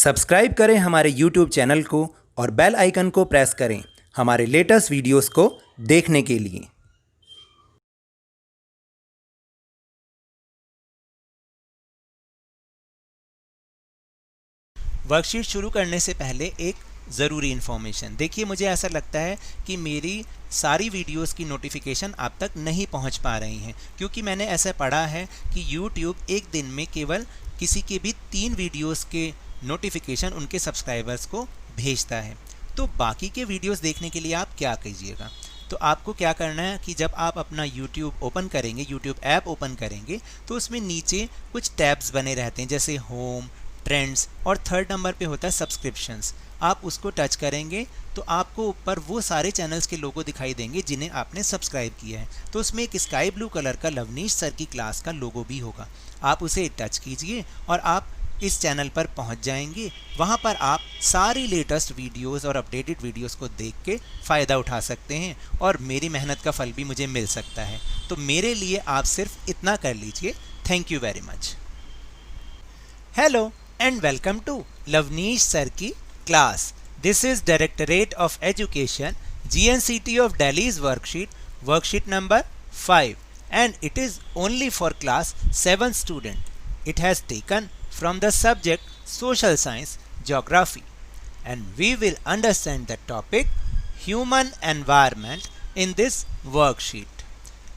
Subscribe करें हमारे YouTube channel को और बेल आइकन को प्रेस करें हमारे लेटेस्ट वीडियोस को देखने के लिए। वर्कशीट शुरू करने से पहले एक ज़रूरी इन्फॉर्मेशन। देखिए, मुझे ऐसा लगता है कि मेरी सारी वीडियोस की नोटिफिकेशन आप तक नहीं पहुंच पा रही हैं, क्योंकि मैंने ऐसा पढ़ा है कि YouTube एक दिन में केवल किसी के भी 3 वीडियोस के नोटिफिकेशन उनके सब्सक्राइबर्स को भेजता है। तो बाकी के वीडियोस देखने के लिए आप क्या कीजिएगा, तो आपको क्या करना है कि जब आप अपना YouTube ओपन करेंगे, YouTube ऐप ओपन करेंगे, तो उसमें नीचे कुछ टैब्स बने रहते हैं, जैसे होम, ट्रेंड्स और 3rd नंबर पे होता है सब्सक्रिप्शंस। आप उसको टच करेंगे तो आपको ऊपर वो सारे चैनल्स के लोगो दिखाई देंगे जिन्हें आपने सब्सक्राइब किया है। तो उसमें एक स्काई ब्लू कलर का लवनीश सर की क्लास का लोगो भी होगा। आप उसे टच कीजिए और आप इस चैनल पर पहुंच जाएंगे। वहां पर आप सारी लेटेस्ट वीडियोस और अपडेटेड वीडियोस को देख के फ़ायदा उठा सकते हैं और मेरी मेहनत का फल भी मुझे मिल सकता है। तो मेरे लिए आप सिर्फ इतना कर लीजिए। Thank you very much. Hello and welcome to Lavneesh Sir ki class. This is Directorate of Education, GNCT of Delhi's worksheet number 5, and it is only for class 7 student. It has taken from the subject Social Science Geography, and we will understand the topic Human Environment in this worksheet.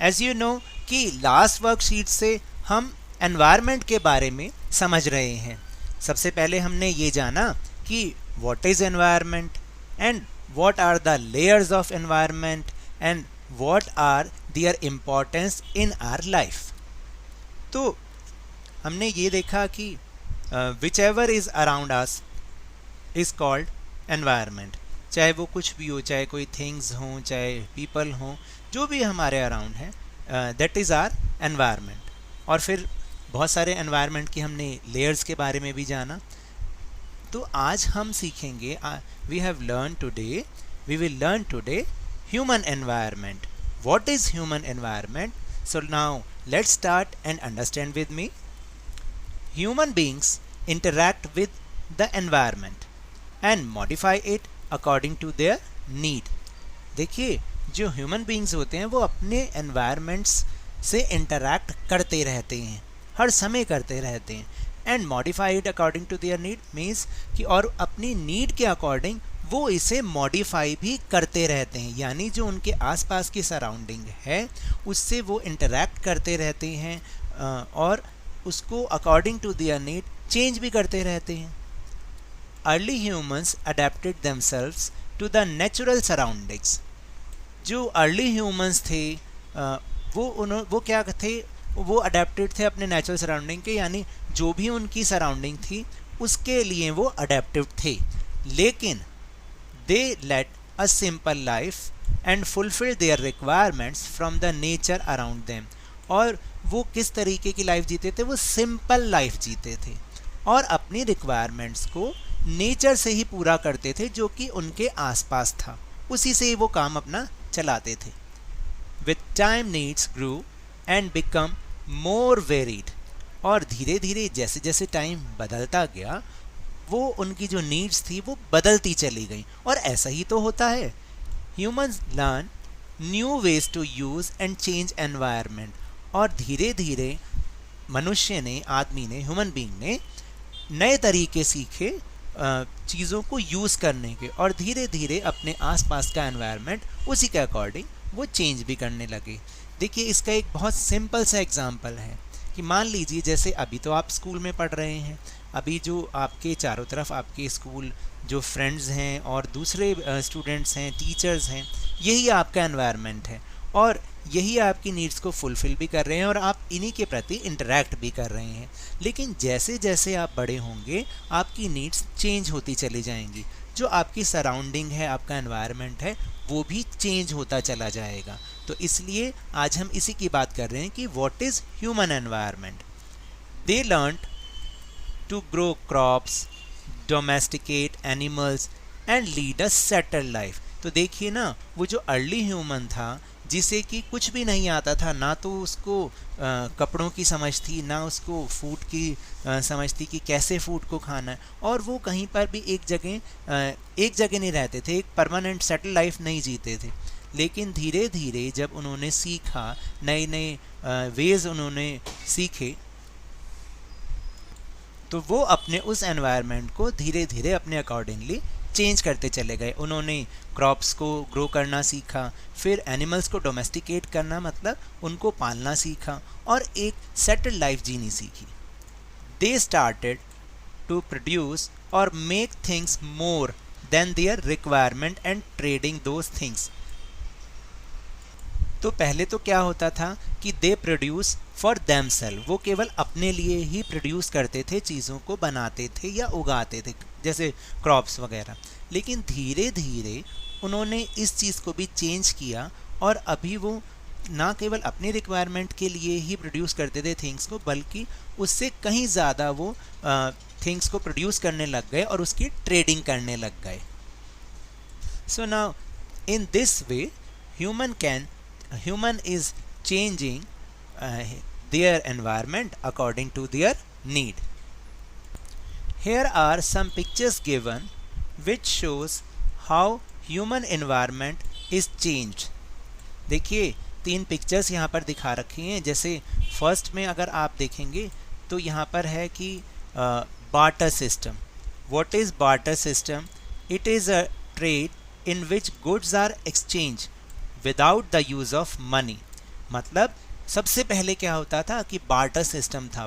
As you know कि last worksheet से हम environment के बारे में समझ रहे हैं। सबसे पहले हमने ये जाना कि what is environment and what are the layers of environment and what are their importance in our life। तो हमने ये देखा कि whichever is around us is called environment। चाहे वो कुछ भी हो, चाहे कोई things हों, चाहे people हों, जो भी हमारे around है, that is our environment। और फिर बहुत सारे एनवायरनमेंट की हमने लेयर्स के बारे में भी जाना। तो आज हम सीखेंगे, we will learn today human environment. What is human environment? So now let's start and understand with me. Human beings interact with the environment and modify it according to their need. देखिए, जो human beings होते हैं वो अपने environments से interact करते रहते हैं, हर समय करते रहते हैं। And modify it according to their need means कि और अपनी नीड के अकॉर्डिंग वो इसे मॉडिफाई भी करते रहते हैं, यानी जो उनके आसपास की सराउंडिंग है उससे वो इंटरैक्ट करते रहते हैं और उसको according to their need change भी करते रहते हैं। Early humans adapted themselves to the natural surroundings. जो अर्ली ह्यूमंस थे वो क्या थे, वो अडेप्टेड थे अपने नेचुरल सराउंडिंग के, यानी जो भी उनकी सराउंडिंग थी उसके लिए वो अडेप्टिव थे। लेकिन they led a simple life and fulfil their requirements from the nature around them. और वो किस तरीके की लाइफ जीते थे? वो सिंपल लाइफ जीते थे और अपनी रिक्वायरमेंट्स को नेचर से ही पूरा करते थे, जो कि उनके आसपास था, उसी से ही वो काम अपना चलाते थे। With time needs grew and become more varied. और धीरे धीरे जैसे जैसे टाइम बदलता गया वो उनकी जो नीड्स थी वो बदलती चली गई। और ऐसा ही तो होता है। Humans learn new ways to use and change environment. और धीरे धीरे मनुष्य ने, आदमी ने, ह्यूमन बीइंग ने नए तरीके सीखे चीज़ों को यूज़ करने के, और धीरे धीरे अपने आसपास का एनवायरनमेंट उसी के अकॉर्डिंग वो चेंज भी करने लगे। देखिए, इसका एक बहुत सिंपल सा एग्जांपल है कि मान लीजिए जैसे अभी तो आप स्कूल में पढ़ रहे हैं, अभी जो आपके चारों तरफ आपके स्कूल जो फ्रेंड्स हैं और दूसरे स्टूडेंट्स हैं, टीचर्स हैं, यही आपका एनवायरनमेंट है और यही आपकी नीड्स को फुलफ़िल भी कर रहे हैं और आप इन्हीं के प्रति इंटरैक्ट भी कर रहे हैं। लेकिन जैसे जैसे आप बड़े होंगे आपकी नीड्स चेंज होती चली जाएंगी। जो आपकी सराउंडिंग है, आपका एनवायरनमेंट है, वो भी चेंज होता चला जाएगा। तो इसलिए आज हम इसी की बात कर रहे हैं कि what is human environment. They learned to grow crops, domesticate animals and lead a settled life. तो देखिए ना, वो जो अर्ली ह्यूमन था जिसे कि कुछ भी नहीं आता था, ना तो उसको कपड़ों की समझ थी, ना उसको फूड की समझ थी कि कैसे फूड को खाना है, और वो कहीं पर भी एक जगह नहीं रहते थे, एक परमानेंट सेटल लाइफ नहीं जीते थे। लेकिन धीरे धीरे जब उन्होंने सीखा, नए नए वेज उन्होंने सीखे, तो वो अपने उस एनवायरनमेंट को धीरे धीरे अपने अकॉर्डिंगली चेंज करते चले गए। उन्होंने क्रॉप्स को ग्रो करना सीखा, फिर एनिमल्स को डोमेस्टिकेट करना मतलब उनको पालना सीखा, और एक सेटल्ड लाइफ जीनी सीखी। दे स्टार्टेड टू प्रोड्यूस और make things more than their requirement and trading those things. तो पहले तो क्या होता था कि दे प्रोड्यूस फॉर देमसेल्फ, वो केवल अपने लिए ही प्रोड्यूस करते थे, चीज़ों को बनाते थे या उगाते थे, जैसे क्रॉप्स वगैरह। लेकिन धीरे धीरे उन्होंने इस चीज़ को भी चेंज किया, और अभी वो ना केवल अपनी रिक्वायरमेंट के लिए ही प्रोड्यूस करते थे थिंग्स को, बल्कि उससे कहीं ज़्यादा वो थिंग्स को प्रोड्यूस करने लग गए और उसकी ट्रेडिंग करने लग गए। So now in this way human is changing their environment according to their need. Here are some pictures given which shows how human environment is changed. देखिए 3 पिक्चर्स यहाँ पर दिखा रखी हैं। जैसे फर्स्ट में अगर आप देखेंगे तो यहाँ पर है कि barter system. What is barter system? It is a trade in which goods are exchanged without the use of money. मतलब सबसे पहले क्या होता था कि बार्टर सिस्टम था।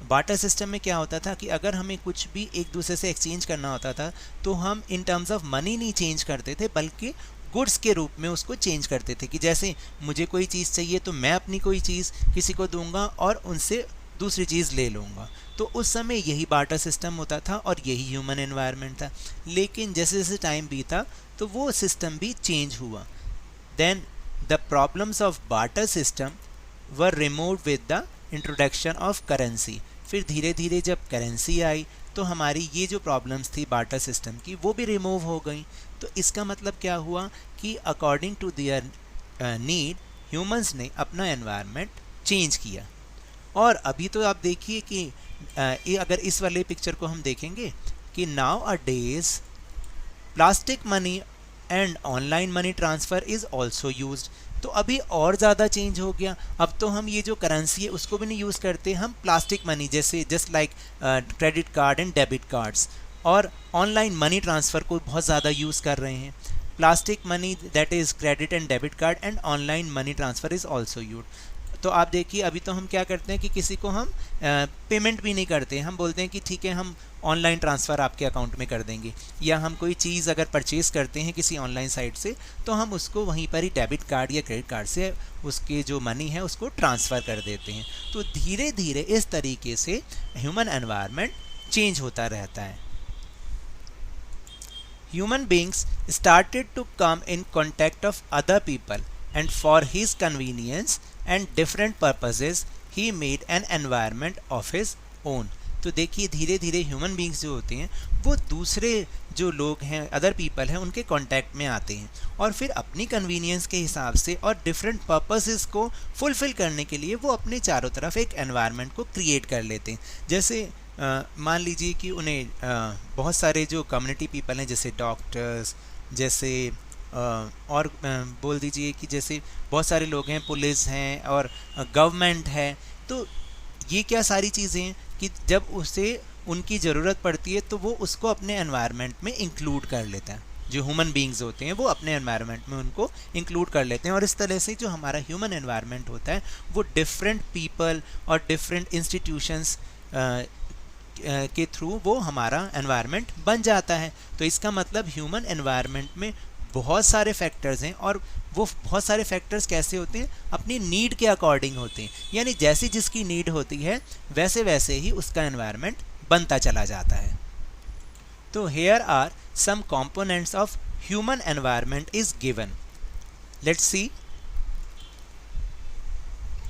बार्टर सिस्टम में क्या होता था कि अगर हमें कुछ भी एक दूसरे से एक्सचेंज करना होता था तो हम इन टर्म्स ऑफ मनी नहीं चेंज करते थे, बल्कि गुड्स के रूप में उसको चेंज करते थे। कि जैसे मुझे कोई चीज़ चाहिए तो मैं अपनी कोई चीज़ किसी को दूंगा और उनसे दूसरी चीज़ ले लूँगा। तो उस समय यही बार्टर सिस्टम होता था और यही ह्यूमन एनवायरनमेंट था। लेकिन जैसे जैसे टाइम बीता तो वो सिस्टम भी चेंज हुआ। Then the problems of barter system were removed with the introduction of currency. फिर धीरे धीरे जब करेंसी आई तो हमारी ये जो प्रॉब्लम्स थी बार्टर सिस्टम की वो भी रिमूव हो गई। तो इसका मतलब क्या हुआ कि according to their need humans ने अपना एनवायरनमेंट चेंज किया। और अभी तो आप देखिए कि अगर इस वाले पिक्चर को हम देखेंगे कि now a days plastic money and online money transfer is also used. तो अभी और ज़्यादा चेंज हो गया। अब तो हम ये जो करेंसी है उसको भी नहीं यूज़ करते, हम प्लास्टिक मनी जैसे just like credit card and debit cards, और ऑनलाइन मनी ट्रांसफ़र को बहुत ज़्यादा यूज़ कर रहे हैं। Plastic money that is credit and debit card and online money transfer is also used. तो आप देखिए अभी तो हम क्या करते हैं कि किसी को हम पेमेंट भी नहीं करते, हम बोलते हैं कि ठीक है हम ऑनलाइन ट्रांसफ़र आपके अकाउंट में कर देंगे। या हम कोई चीज़ अगर परचेज़ करते हैं किसी ऑनलाइन साइट से तो हम उसको वहीं पर ही डेबिट कार्ड या क्रेडिट कार्ड से उसके जो मनी है उसको ट्रांसफ़र कर देते हैं। तो धीरे धीरे इस तरीके से ह्यूमन एनवायरनमेंट चेंज होता रहता है। Human beings started to come in contact of other people, and for his convenience and different purposes he made an environment of his own. तो देखिए धीरे धीरे ह्यूमन बींग्स जो होते हैं वो दूसरे जो लोग हैं अदर पीपल हैं उनके कांटेक्ट में आते हैं और फिर अपनी कन्वीनियंस के हिसाब से और डिफरेंट पर्पसेस को फुलफ़िल करने के लिए वो अपने चारों तरफ एक एनवायरनमेंट को क्रिएट कर लेते हैं। जैसे मान लीजिए कि उन्हें बहुत सारे जो कम्युनिटी पीपल हैं जैसे डॉक्टर्स, जैसे और बोल दीजिए कि जैसे बहुत सारे लोग हैं, पुलिस हैं और गवर्नमेंट है। तो ये क्या सारी चीज़ें हैं कि जब उसे उनकी ज़रूरत पड़ती है तो वो उसको अपने एनवायरनमेंट में इंक्लूड कर लेता है। जो ह्यूमन बींग्स होते हैं वो अपने एनवायरनमेंट में उनको इंक्लूड कर लेते हैं और इस तरह से जो हमारा ह्यूमन एनवायरनमेंट होता है वो डिफरेंट पीपल और डिफरेंट इंस्टीट्यूशंस के थ्रू वो हमारा एनवायरनमेंट बन जाता है। तो इसका मतलब ह्यूमन एनवायरनमेंट में बहुत सारे फैक्टर्स हैं और वो बहुत सारे फैक्टर्स कैसे होते हैं, अपनी नीड के अकॉर्डिंग होते हैं। यानी जैसी जिसकी नीड होती है वैसे वैसे ही उसका एनवायरनमेंट बनता चला जाता है। तो here are some components of human environment is given. Let's see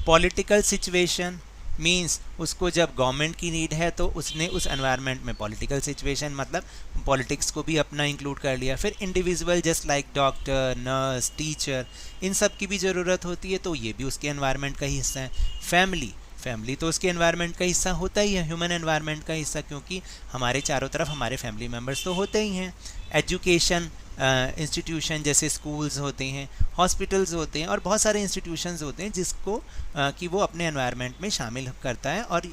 political situation, means उसको जब गवर्नमेंट की नीड है तो उसने उस एनवायरनमेंट में पॉलिटिकल सिचुएशन मतलब पॉलिटिक्स को भी अपना इंक्लूड कर लिया। फिर individual just like doctor, nurse, teacher, इन सब की भी ज़रूरत होती है, तो ये भी उसके एनवायरनमेंट का ही हिस्सा है। फैमिली तो उसके एनवायरनमेंट का हिस्सा होता ही है, ह्यूमन एनवायरनमेंट का हिस्सा, क्योंकि हमारे चारों तरफ हमारे फैमिली मेम्बर्स तो होते ही हैं। एजुकेशन इंस्टीट्यूशन जैसे स्कूल्स होते हैं, हॉस्पिटल्स होते हैं और बहुत सारे इंस्टीट्यूशंस होते हैं जिसको कि वो अपने एनवायरनमेंट में शामिल करता है, और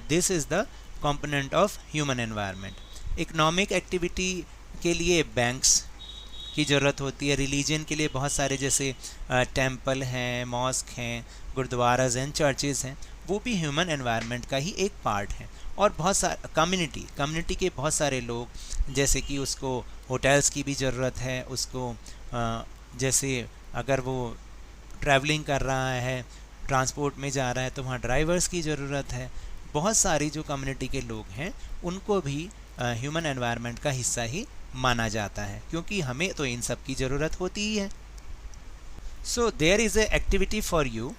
this is the component of human environment. Economic activity के लिए बैंक्स की ज़रूरत होती है। रिलीजन के लिए बहुत सारे जैसे टेम्पल हैं, मॉस्क हैं, गुरुद्वाराज हैं, चर्चेज़ हैं, वो भी ह्यूमन एनवायरनमेंट का ही एक पार्ट है। और बहुत सारे कम्युनिटी के बहुत सारे लोग, जैसे कि उसको होटल्स की भी ज़रूरत है, उसको जैसे अगर वो ट्रैवलिंग कर रहा है, ट्रांसपोर्ट में जा रहा है, तो वहाँ ड्राइवर्स की ज़रूरत है। बहुत सारी जो कम्युनिटी के लोग हैं उनको भी ह्यूमन एनवायरनमेंट का हिस्सा ही माना जाता है, क्योंकि हमें तो इन सब की ज़रूरत होती ही है। So there is a activity for you.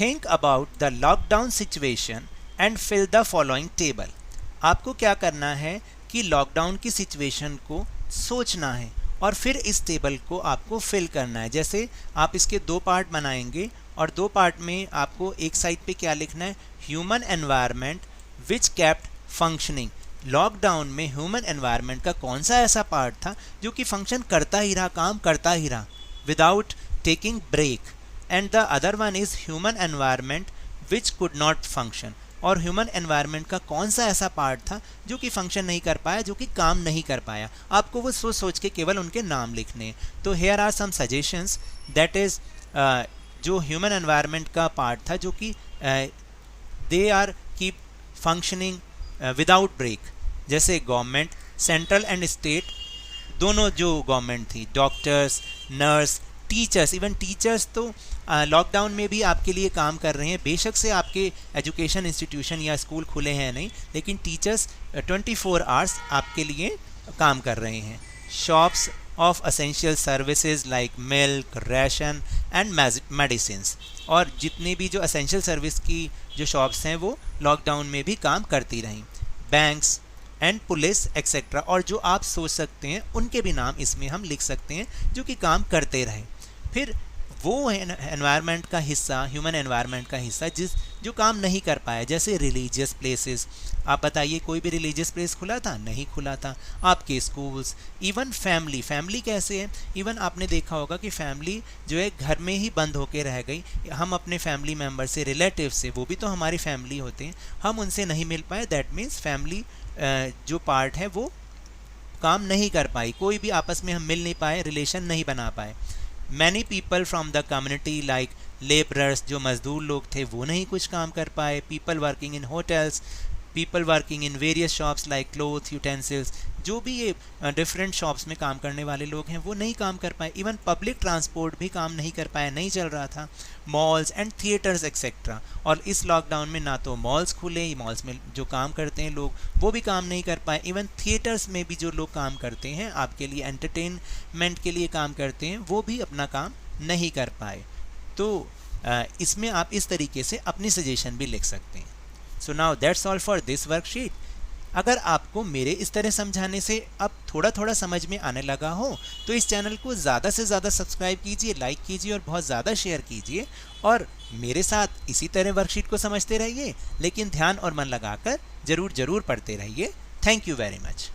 Think about the lockdown situation and fill the following table. आपको क्या करना है कि लॉकडाउन की सिचुएशन को सोचना है और फिर इस टेबल को आपको फिल करना है। जैसे आप इसके 2 पार्ट बनाएंगे और 2 पार्ट में आपको एक साइड पे क्या लिखना है, ह्यूमन एनवायरनमेंट विच केप्ट फंक्शनिंग। लॉकडाउन में ह्यूमन एनवायरनमेंट का कौन सा ऐसा पार्ट था जो कि फंक्शन करता ही रहा, काम करता ही रहा without taking break, and the other one is human environment which could not function. और ह्यूमन एनवायरनमेंट का कौन सा ऐसा पार्ट था जो कि फंक्शन नहीं कर पाया, जो कि काम नहीं कर पाया। आपको वो सोच के केवल उनके नाम लिखने हैं। तो here are some suggestions, that is जो ह्यूमन एनवायरनमेंट का पार्ट था जो कि they are keep functioning without break, जैसे गवर्नमेंट, सेंट्रल एंड स्टेट दोनों जो गवर्नमेंट थी, doctors, nurse, teachers, even teachers तो लॉकडाउन में भी आपके लिए काम कर रहे हैं। बेशक से आपके एजुकेशन इंस्टीट्यूशन या स्कूल खुले हैं नहीं, लेकिन टीचर्स 24 आवर्स आपके लिए काम कर रहे हैं। Shops of essential services like milk, ration and medicines, और जितने भी जो असेंशियल सर्विस की जो शॉप्स हैं वो लॉकडाउन में भी काम करती रहीं। बैंक्स एंड पुलिस एक्सेट्रा, और जो आप सोच सकते हैं उनके भी नाम इसमें हम लिख सकते हैं जो कि काम करते रहे। फिर वो एनवायरनमेंट का हिस्सा, ह्यूमन एनवायरनमेंट का हिस्सा जो काम नहीं कर पाया, जैसे रिलीजियस प्लेसेस। आप बताइए कोई भी रिलीजियस प्लेस खुला था? नहीं खुला था। आपके स्कूल्स, इवन फैमिली कैसे है? इवन आपने देखा होगा कि फैमिली जो है घर में ही बंद होकर रह गई। हम अपने फैमिली मेम्बर से, रिलेटिव से, वो भी तो हमारी फैमिली होते हैं, हम उनसे नहीं मिल पाए। दैट मीन्स फैमिली जो पार्ट है वो काम नहीं कर पाई, कोई भी आपस में हम मिल नहीं पाए, रिलेशन नहीं बना पाए। Many people from the community like labourers, जो मजदूर लोग थे वो नहीं कुछ काम कर पाए। People working in hotels, people working in various shops like cloth, utensils, जो भी ये डिफरेंट शॉप्स में काम करने वाले लोग हैं वो नहीं काम कर पाए। इवन पब्लिक ट्रांसपोर्ट भी काम नहीं कर पाया, नहीं चल रहा था। मॉल्स एंड थिएटर्स एक्सेट्रा, और इस लॉकडाउन में ना तो मॉल्स खुले, मॉल्स में जो काम करते हैं लोग वो भी काम नहीं कर पाए। इवन थिएटर्स में भी जो लोग काम करते हैं, आपके लिए एंटरटेनमेंट के लिए काम करते हैं, वो भी अपना काम नहीं कर पाए। तो इसमें आप इस तरीके से अपनी सजेशन भी लिख सकते हैं। So now that's all for this worksheet. अगर आपको मेरे इस तरह समझाने से अब थोड़ा थोड़ा समझ में आने लगा हो तो इस चैनल को ज़्यादा से ज़्यादा सब्सक्राइब कीजिए, लाइक कीजिए और बहुत ज़्यादा शेयर कीजिए, और मेरे साथ इसी तरह वर्कशीट को समझते रहिए, लेकिन ध्यान और मन लगाकर ज़रूर पढ़ते रहिए। Thank you very much.